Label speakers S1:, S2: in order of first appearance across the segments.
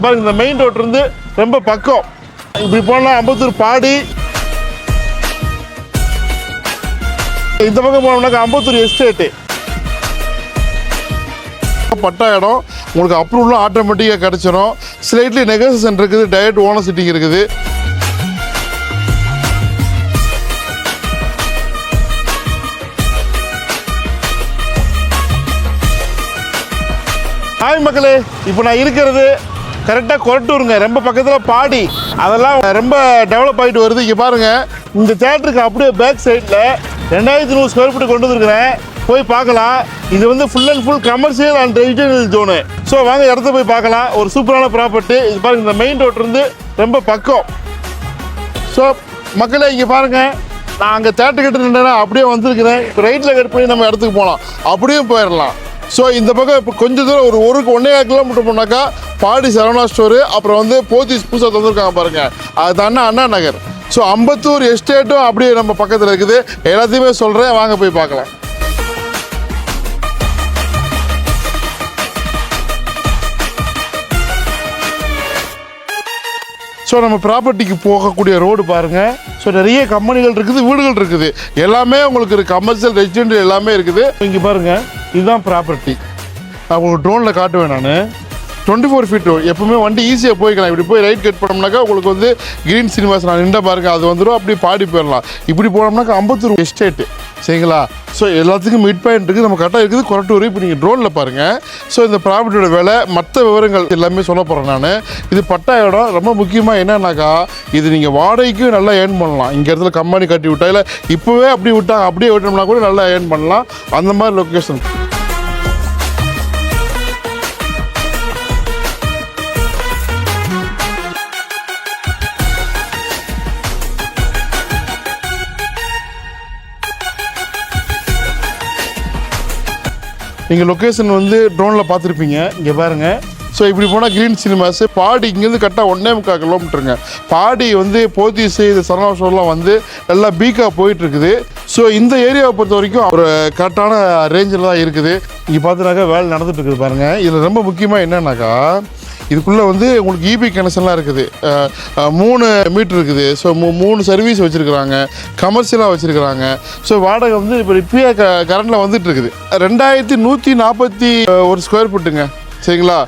S1: பாருங்க இந்த main road இருந்து ரொம்ப பக்கம். இப்படி போனா அம்பத்தூர் பாடி, இந்த பக்கம் போனோம்னாக்கா அம்பத்தூர் எஸ்டேட்டு. பட்டா இடம் உங்களுக்கு அப்ரூவலும் ஆட்டோமேட்டிக்காக கிடச்சிடும். ஸ்லைட்லி நெகோசியேஷன் இருக்குது, டைரக்ட் ஓனர் சிட்டிங் இருக்குது. ஹாய் மக்களே, இப்போ நான் இருக்கிறது கரெக்டாக கொரட்டூருங்க, ரொம்ப பக்கத்தில் பாடி. அதெல்லாம் ரொம்ப டெவலப் ஆகிட்டு வருது. இங்கே பாருங்கள், இந்த தேட்டருக்கு அப்படியே பேக் சைடில் 2100 ஸ்கொயர் ஃபீட் கொண்டு வந்துருக்கிறேன். போய் பார்க்கலாம். இது வந்து full and full commercial and residential zone. So வாங்க இடத்த போய் பார்க்கலாம். ஒரு சூப்பரான ப்ராப்பர்ட்டி. இது பாருங்கள், இந்த மெயின் ரோட் இருந்து ரொம்ப பக்கம். ஸோ மக்களே இங்கே பாருங்கள், நான் அங்கே தேட்டர் கிட்ட நின்றேன்னா அப்படியே வந்திருக்கிறேன். இப்போ ரைட்டில் கட் பண்ணி நம்ம இடத்துக்கு போகலாம், அப்படியும் போயிடலாம். ஸோ இந்த பக்கம் இப்போ கொஞ்சம் தூரம் ஒரு 1.5 கிலோமீட்டர் போனாக்கா பாடி சரவணா ஸ்டோரு, அப்புறம் வந்து போத்தீஸ் புதுசாக தந்துருக்காங்க பாருங்கள், அது அண்ணா நகர். ஸோ அம்பத்தூர் எஸ்டேட்டும் அப்படியே நம்ம பக்கத்தில் இருக்குது. எல்லாத்தையுமே சொல்கிறேன், வாங்க போய் பார்க்கலாம். ஸோ நம்ம ப்ராப்பர்ட்டிக்கு போகக்கூடிய ரோடு பாருங்கள். ஸோ நிறைய கம்பெனிகள் இருக்குது, வீடுகள் இருக்குது, எல்லாமே உங்களுக்கு இருக்குது. கமர்ஷியல் ரெசிடென்ஷியல் எல்லாமே இருக்குது. இங்கே பாருங்கள், இதுதான் ப்ராப்பர்ட்டி. நான் உங்களுக்கு ட்ரோனில் காட்டுவேன். நான் 24 ஃபீட் ரோடு, எப்பவுமே வண்டி ஈஸியாக போய்க்கலாம். இப்படி போய் ரைட் கட் பண்ணோம்னாக்கா உங்களுக்கு வந்து கிரீன் சினிமாஸ் நான் நின்ற பாருங்க, அது வந்துடும். அப்படி பாடி போயிடலாம். இப்படி போனோம்னாக்கா அம்பத்தூர் எஸ்டேட்டு, சரிங்களா? ஸோ எல்லாத்துக்கும் மிட் பாயிண்ட் இருக்குது, நம்ம கரெக்டாக இருக்குது கொரட்டூர். இப்போ நீங்கள் ட்ரோனில் பாருங்கள். ஸோ இந்த ப்ராப்பர்ட்டியோட விலை, மற்ற விவரங்கள் எல்லாமே சொல்ல போகிறேன் நான். இது பட்டா இடம். ரொம்ப முக்கியமாக என்னன்னாக்கா, இது நீங்கள் வாடகைக்கும் நல்லா ஏர்ன் பண்ணலாம். இங்கே இடத்துல கம்பெனி கட்டி விட்டா, இல்லை இப்போவே அப்படி விட்டாங்க, அப்படியே விட்டோம்னா கூட நல்லா ஏர்ன் பண்ணலாம். அந்த மாதிரி லொக்கேஷன். நீங்கள் லொக்கேஷன் வந்து ட்ரோனில் பார்த்துருப்பீங்க. இங்கே பாருங்கள். ஸோ இப்படி போனால் க்ரீன் சினிமாஸ், பாடி இங்கேருந்து கரெக்டாக 1.25 கிலோமீட்டருங்க. பாடி வந்து போத்தீஸ், இது சரவணா ஸ்டோர்லாம் வந்து நல்லா பீக்காக போயிட்டுருக்குது. ஸோ இந்த ஏரியாவை பொறுத்த வரைக்கும் ஒரு கரெக்டான ரேஞ்சில் தான் இருக்குது. இங்கே பார்த்தினாக்கா வேலை நடந்துட்டு இருக்குது பாருங்கள். இதில் ரொம்ப முக்கியமாக என்னன்னாக்கா, இதுக்குள்ளே வந்து உங்களுக்கு இபி கனெக்ஷன்லாம் இருக்குது, 3 மீட்டர் இருக்குது. ஸோ 3 சர்வீஸ் வச்சுருக்குறாங்க, கமர்ஷியலாக வச்சுருக்குறாங்க. ஸோ வாடகை வந்து இப்போ இப்போயே கரண்டில் வந்துட்டு இருக்குது. 2141 ஸ்கொயர் ஃபீட்டுங்க, சரிங்களா?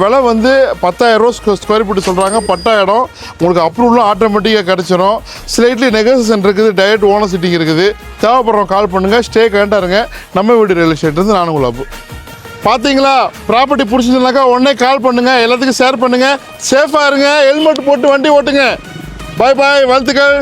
S1: விலை வந்து 10,000 ஸ்கொயர் ஃபீட்டு சொல்கிறாங்க. பட்டா இடம் உங்களுக்கு அப்ரூவலும் ஆட்டோமேட்டிக்காக கிடச்சிடும். ஸ்லைட்லி நெகோசியேஷன் இருக்குது, டைரக்ட் ஓனர் சிட்டிங் இருக்குது. தேவைப்படுறவங்க கால் பண்ணுங்கள். ஸ்டே கரெக்டாக இருங்க. நம்ம வீடு ரியல் எஸ்டேட் இருந்து நான் உங்களை அப்பு. பார்த்தீங்களா, ப்ராப்பர்ட்டி பிடிச்சிருந்தாக்கா உடனே கால் பண்ணுங்கள், எல்லாத்துக்கும் ஷேர் பண்ணுங்கள். சேஃபாக இருங்க, ஹெல்மெட் போட்டு வண்டி ஓட்டுங்க. பாய் பாய், வாழ்த்துக்கள்.